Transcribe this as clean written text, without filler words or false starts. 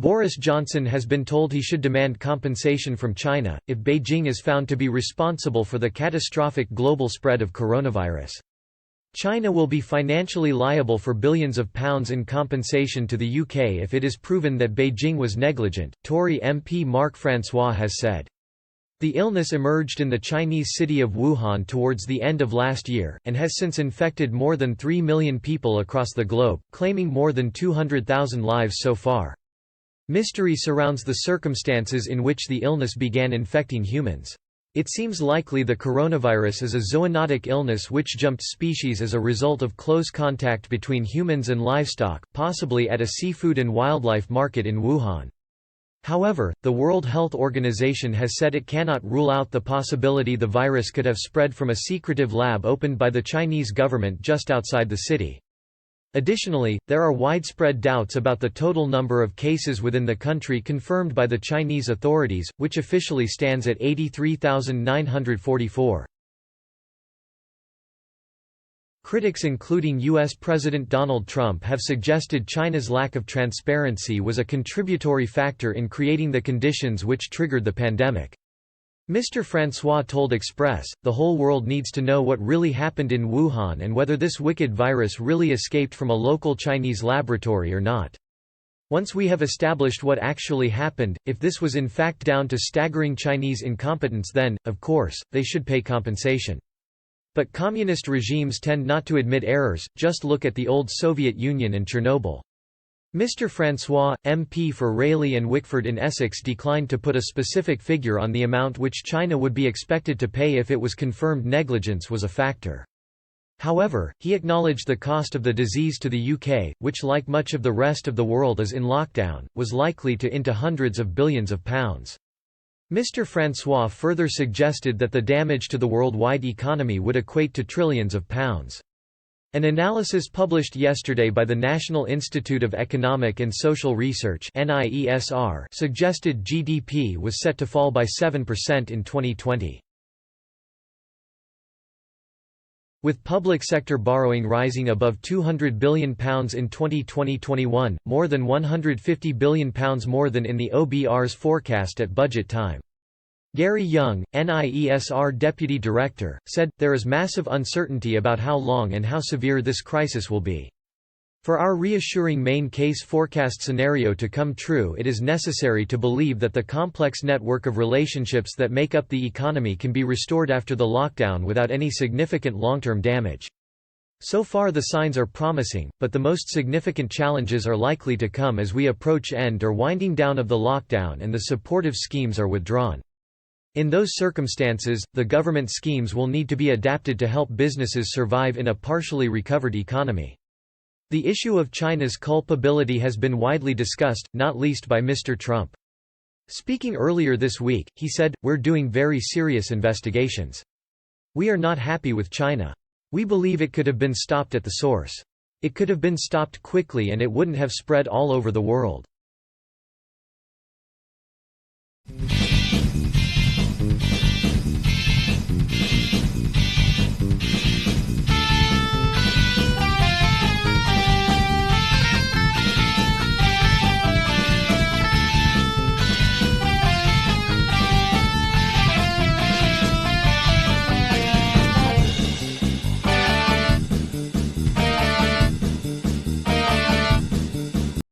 Boris Johnson has been told he should demand compensation from China, if Beijing is found to be responsible for the catastrophic global spread of coronavirus. China will be financially liable for billions of pounds in compensation to the UK if it is proven that Beijing was negligent, Tory MP Mark Francois has said. The illness emerged in the Chinese city of Wuhan towards the end of last year, and has since infected more than 3 million people across the globe, claiming more than 200,000 lives so far. Mystery surrounds the circumstances in which the illness began infecting humans. It seems likely the coronavirus is a zoonotic illness which jumped species as a result of close contact between humans and livestock, possibly at a seafood and wildlife market in Wuhan. However, the World Health Organization has said it cannot rule out the possibility the virus could have spread from a secretive lab opened by the Chinese government just outside the city. Additionally, there are widespread doubts about the total number of cases within the country confirmed by the Chinese authorities, which officially stands at 83,944. Critics including U.S. President Donald Trump have suggested China's lack of transparency was a contributory factor in creating the conditions which triggered the pandemic. Mr. Francois told Express, "The whole world needs to know what really happened in Wuhan and whether this wicked virus really escaped from a local Chinese laboratory or not. Once we have established what actually happened, if this was in fact down to staggering Chinese incompetence, then, of course, they should pay compensation. But communist regimes tend not to admit errors, just look at the old Soviet Union and Chernobyl." Mr. Francois, MP for Rayleigh and Wickford in Essex, declined to put a specific figure on the amount which China would be expected to pay if it was confirmed negligence was a factor. However, he acknowledged the cost of the disease to the UK, which like much of the rest of the world is in lockdown, was likely to into hundreds of billions of pounds. Mr. Francois further suggested that the damage to the worldwide economy would equate to trillions of pounds. An analysis published yesterday by the National Institute of Economic and Social Research (NIESR) suggested GDP was set to fall by 7% in 2020. With public sector borrowing rising above £200 billion in 2020-21, more than £150 billion more than in the OBR's forecast at budget time. Gary Young, NIESR Deputy Director, said, "There is massive uncertainty about how long and how severe this crisis will be. For our reassuring main case forecast scenario to come true, it is necessary to believe that the complex network of relationships that make up the economy can be restored after the lockdown without any significant long-term damage. So far the signs are promising, but the most significant challenges are likely to come as we approach end or winding down of the lockdown and the supportive schemes are withdrawn. In those circumstances, the government schemes will need to be adapted to help businesses survive in a partially recovered economy." The issue of China's culpability has been widely discussed, not least by Mr. Trump. Speaking earlier this week, he said, "We're doing very serious investigations. We are not happy with China. We believe it could have been stopped at the source. It could have been stopped quickly and it wouldn't have spread all over the world."